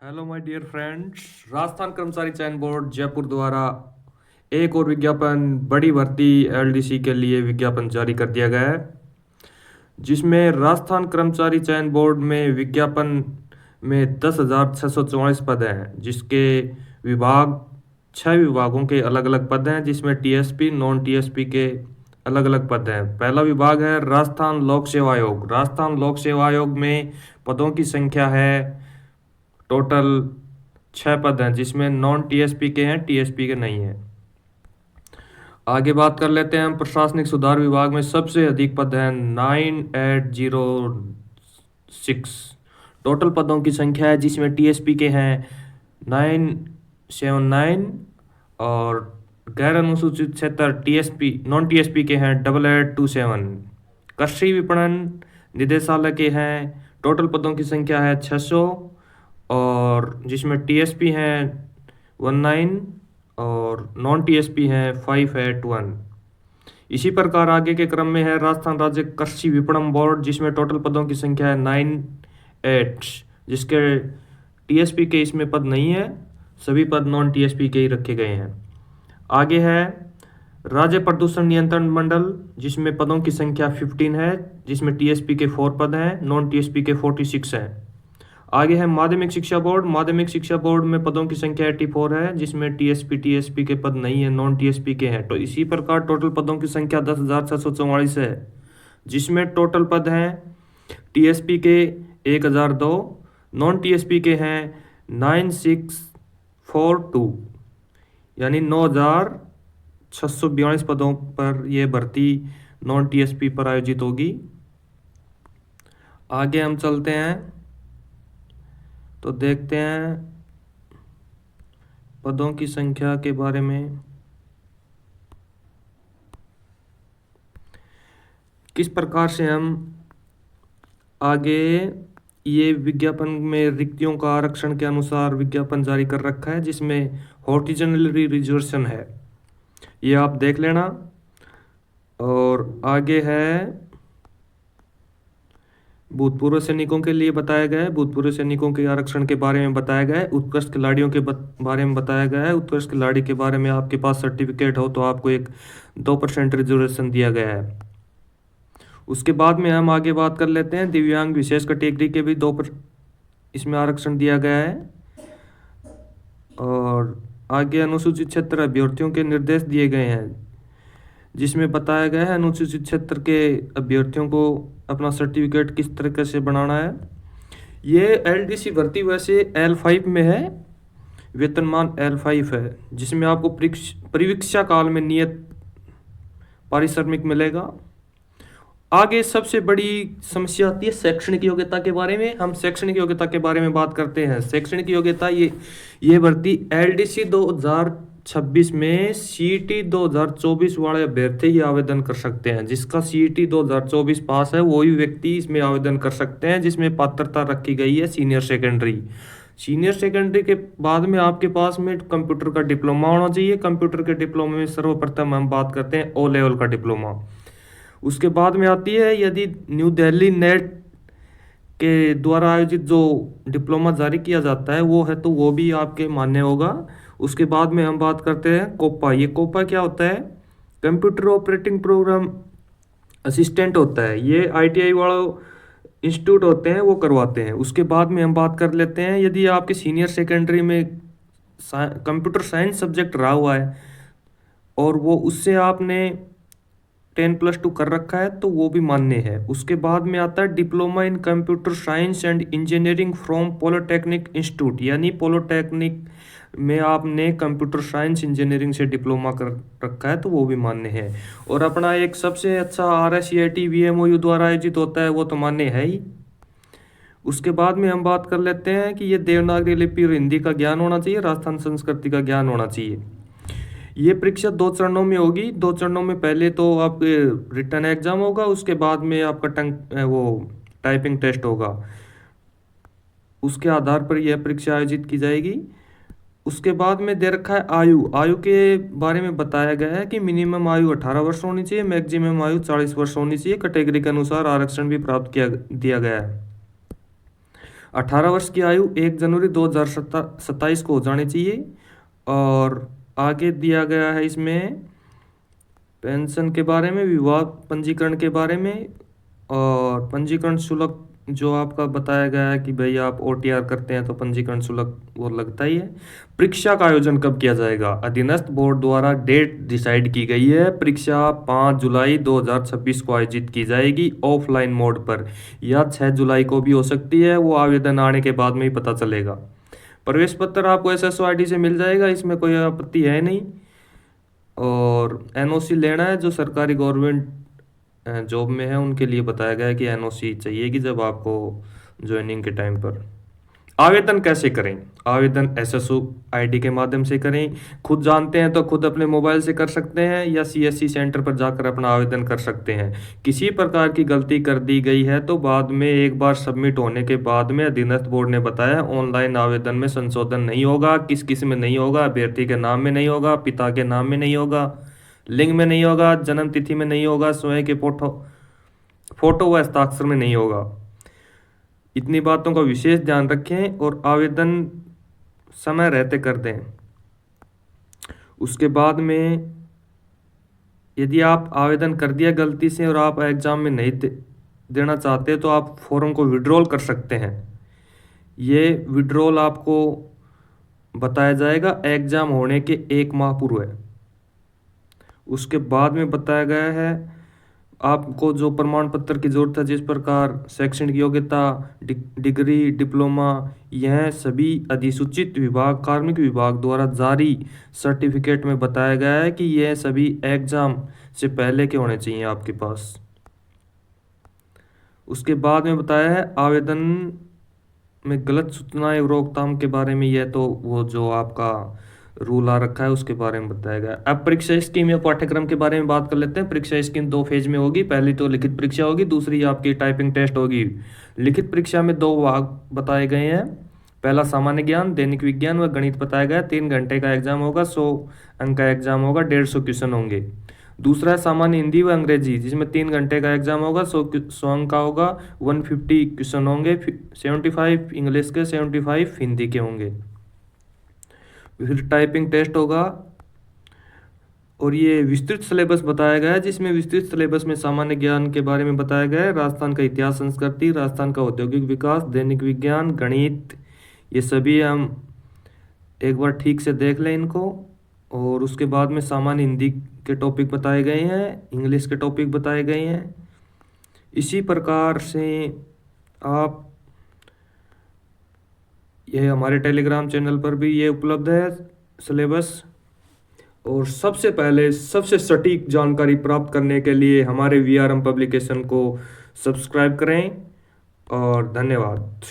Hello my dear friends. Rajasthan कर्मचारी चयन board Jaipur द्वारा एक और विज्ञापन बड़ी भर्ती एलडीसी के लिए विज्ञापन जारी कर दिया गया है, जिसमें राजस्थान कर्मचारी चयन बोर्ड में विज्ञापन में 10,644 पद हैं, जिसके विभाग 6 विभागों के अलग अलग पद हैं, जिसमें टीएसपी नॉन टीएसपी के अलग अलग पद हैं। पहला विभाग है राजस्थान लोक सेवा आयोग। राजस्थान लोक सेवा आयोग में पदों की संख्या है टोटल 6 पद हैं, जिसमें नॉन टीएसपी के हैं, टीएसपी के नहीं हैं। आगे बात कर लेते हैं हम प्रशासनिक सुधार विभाग में सबसे अधिक पद हैं 9806। टोटल पदों की संख्या है, जिसमें टीएसपी के हैं 979 और गैर अनुसूचित क्षेत्र टीएसपी नॉन टीएसपी के हैं 8827। कृषि विपणन निदेशालय के हैं टोटल पदों की संख्या है 600 और जिसमें टीएसपी हैं 19 और नॉन टीएसपी हैं 581। इसी प्रकार आगे के क्रम में है राजस्थान राज्य कृषि विपणन बोर्ड, जिसमें टोटल पदों की संख्या है 98, जिसके टीएसपी के इसमें पद नहीं है, सभी पद नॉन टीएसपी के ही रखे गए हैं। आगे है राज्य प्रदूषण नियंत्रण मंडल, जिसमें पदों की संख्या 15 है, जिसमें टीएसपी के 4 पद हैं, नॉन टीएसपी के 46 हैं। आगे है माध्यमिक शिक्षा बोर्ड। माध्यमिक शिक्षा बोर्ड में पदों की संख्या 84 है, जिसमें टीएसपी के पद नहीं है, नॉन टीएसपी के हैं। तो इसी प्रकार टोटल पदों की संख्या 10,644 है, जिसमें टोटल पद हैं टीएसपी के 1,002, नॉन टीएसपी के हैं 9642, यानी 9,642 पदों पर यह भर्ती नॉन टीएसपी पर आयोजित होगी। आगे हम चलते हैं तो देखते हैं पदों की संख्या के बारे में किस प्रकार से हम आगे ये विज्ञापन में रिक्तियों का आरक्षण के अनुसार विज्ञापन जारी कर रखा है, जिसमें हॉर्टिजनरी रिजर्वेशन है, ये आप देख लेना। और आगे है भूतपूर्व सैनिकों के लिए बताया गया है, भूतपूर्व सैनिकों के आरक्षण के बारे में बताया गया है। उत्कृष्ट खिलाड़ियों के बारे में बताया गया है। उत्कृष्ट खिलाड़ी के बारे में आपके पास सर्टिफिकेट हो तो आपको एक 2% रिजर्वेशन दिया गया है। उसके बाद में हम आगे बात कर लेते हैं दिव्यांग विशेष कैटेगरी के भी 2% इसमें आरक्षण दिया गया है। और आगे अनुसूचित क्षेत्र अभ्यर्थियों के निर्देश दिए गए हैं, जिसमें बताया गया है अनुसूचित क्षेत्र के अभ्यर्थियों को अपना सर्टिफिकेट किस तरीके से बनाना है। ये एलडीसी भर्ती वैसे L5 में है, वेतनमान L5 है, जिसमें आपको परीक्षा काल में नियत पारिश्रमिक मिलेगा। आगे सबसे बड़ी समस्या आती है शैक्षणिक योग्यता के बारे में। हम शैक्षणिक योग्यता के बारे में बात करते हैं। शैक्षणिक योग्यता ये भर्ती एलडीसी 2026 में सीईटी 2024 वाले अभ्यर्थी ही आवेदन कर सकते हैं। जिसका सीईटी 2024 पास है वही व्यक्ति इसमें आवेदन कर सकते हैं, जिसमें पात्रता रखी गई है सीनियर सेकेंडरी। सीनियर सेकेंडरी के बाद में आपके पास में कंप्यूटर का डिप्लोमा होना चाहिए। कंप्यूटर के डिप्लोमा में सर्वप्रथम हम बात करते हैं O लेवल का डिप्लोमा। उसके बाद में आती है यदि न्यू दिल्ली नेट के द्वारा आयोजित जो डिप्लोमा जारी किया जाता है वो है, तो वो भी आपके मान्य होगा। उसके बाद में हम बात करते हैं कोपा। ये कोपा क्या होता है? कंप्यूटर ऑपरेटिंग प्रोग्राम असिस्टेंट होता है। ये आईटीआई वालों इंस्टीट्यूट होते हैं वो करवाते हैं। उसके बाद में हम बात कर लेते हैं यदि आपके सीनियर सेकेंडरी में कंप्यूटर साइंस सब्जेक्ट रहा हुआ है और वो उससे आपने 10+2 कर रखा है तो वो भी मान्य है। उसके बाद में आता है diploma in computer science and engineering from polytechnic institute, यानी पॉलिटेक्निक में आपने कंप्यूटर साइंस इंजीनियरिंग से डिप्लोमा कर रखा है तो वो भी मान्य है। और अपना एक सबसे अच्छा RSCIT VMOU द्वारा आयोजित होता है वो तो मान्य है ही। उसके बाद में हम बात कर लेते हैं कि ये देवनागरी लिपि और हिंदी का ज्ञान होना चाहिए, राजस्थान संस्कृति का ज्ञान होना चाहिए। ये परीक्षा 2 चरणों में होगी। 2 चरणों में पहले तो आपके रिटन एग्जाम होगा, उसके बाद में आपका वो टाइपिंग टेस्ट होगा। उसके आधार पर यह परीक्षा आयोजित की जाएगी। उसके बाद में दे रखा है आयु के बारे में बताया गया है कि मिनिमम आयु 18 वर्ष होनी चाहिए, मैक्सिमम आयु 40 वर्ष होनी चाहिए। कैटेगरी के अनुसार आरक्षण भी प्राप्त दिया गया है। 18 वर्ष की आयु 1 जनवरी 2027 को हो जानी चाहिए। और आगे दिया गया है इसमें पेंशन के बारे में, विवाह पंजीकरण के बारे में, और पंजीकरण शुल्क जो आपका बताया गया है कि भाई आप ओटीआर करते हैं तो पंजीकरण शुल्क वो लगता ही है। परीक्षा का आयोजन कब किया जाएगा? अधीनस्थ बोर्ड द्वारा डेट डिसाइड की गई है। परीक्षा 5 जुलाई 2026 को आयोजित की जाएगी ऑफलाइन मोड पर, या 6 जुलाई को भी हो सकती है, वो आवेदन आने के बाद में ही पता चलेगा। प्रवेश पत्र आपको SSOID से मिल जाएगा, इसमें कोई आपत्ति है नहीं। और एनओसी लेना है, जो सरकारी गवर्नमेंट जॉब में है उनके लिए बताया गया है कि एनओसी चाहिए कि जब आपको ज्वाइनिंग के टाइम पर। आवेदन कैसे करें? आवेदन SSOID के माध्यम से करें। खुद जानते हैं तो खुद अपने मोबाइल से कर सकते हैं, या CSC सेंटर पर जाकर अपना आवेदन कर सकते हैं। किसी प्रकार की गलती कर दी गई है तो बाद में एक बार सबमिट होने के बाद में अधीनस्थ बोर्ड ने बताया ऑनलाइन आवेदन में संशोधन नहीं होगा। किस किस में नहीं होगा? अभ्यर्थी के नाम में नहीं होगा, पिता के नाम में नहीं होगा, लिंग में नहीं होगा, जन्म तिथि में नहीं होगा, स्वयं के फोटो व हस्ताक्षर में नहीं होगा। इतनी बातों का विशेष ध्यान रखें और आवेदन समय रहते कर दें। उसके बाद में यदि आप आवेदन कर दिया गलती से और आप एग्ज़ाम में नहीं देना चाहते तो आप फॉर्म को विड्रॉल कर सकते हैं। ये विड्रॉल आपको बताया जाएगा एग्ज़ाम होने के 1 माह पूर्व। उसके बाद में बताया गया है आपको जो प्रमाण पत्र की ज़रूरत है, जिस प्रकार शैक्षणिक योग्यता, डिग्री, डिप्लोमा, यह सभी अधिसूचित विभाग, कार्मिक विभाग द्वारा जारी सर्टिफिकेट में बताया गया है कि यह सभी एग्ज़ाम से पहले के होने चाहिए आपके पास। उसके बाद में बताया है आवेदन में गलत सूचनाएं रोकथाम के बारे में, यह तो वो जो आपका रूल आ रखा है उसके बारे में बताया गया। अब परीक्षा स्कीम या पाठ्यक्रम के बारे में बात कर लेते हैं। परीक्षा स्कीम 2 फेज में होगी। पहली तो लिखित परीक्षा होगी, दूसरी आपकी टाइपिंग टेस्ट होगी। लिखित परीक्षा में 2 भाग बताए गए हैं। पहला सामान्य ज्ञान, दैनिक विज्ञान व गणित बताया गया। 3 घंटे का एग्जाम होगा, 100 अंक का एग्जाम होगा, 150 क्वेश्चन होंगे। दूसरा है सामान्य हिंदी व अंग्रेजी, जिसमें 3 घंटे का एग्जाम होगा, 100 अंक का होगा, 150 क्वेश्चन होंगे, 75 इंग्लिश के, 75 हिंदी के होंगे। फिर टाइपिंग टेस्ट होगा। और ये विस्तृत सिलेबस बताया गया है, जिसमें विस्तृत सिलेबस में सामान्य ज्ञान के बारे में बताया गया है, राजस्थान का इतिहास संस्कृति, राजस्थान का औद्योगिक विकास, दैनिक विज्ञान, गणित, ये सभी हम एक बार ठीक से देख लें इनको। और उसके बाद में सामान्य हिंदी के टॉपिक बताए गए हैं, इंग्लिश के टॉपिक बताए गए हैं। इसी प्रकार से आप ये हमारे टेलीग्राम चैनल पर भी ये उपलब्ध है सिलेबस। और सबसे पहले सबसे सटीक जानकारी प्राप्त करने के लिए हमारे VRM पब्लिकेशन को सब्सक्राइब करें। और धन्यवाद।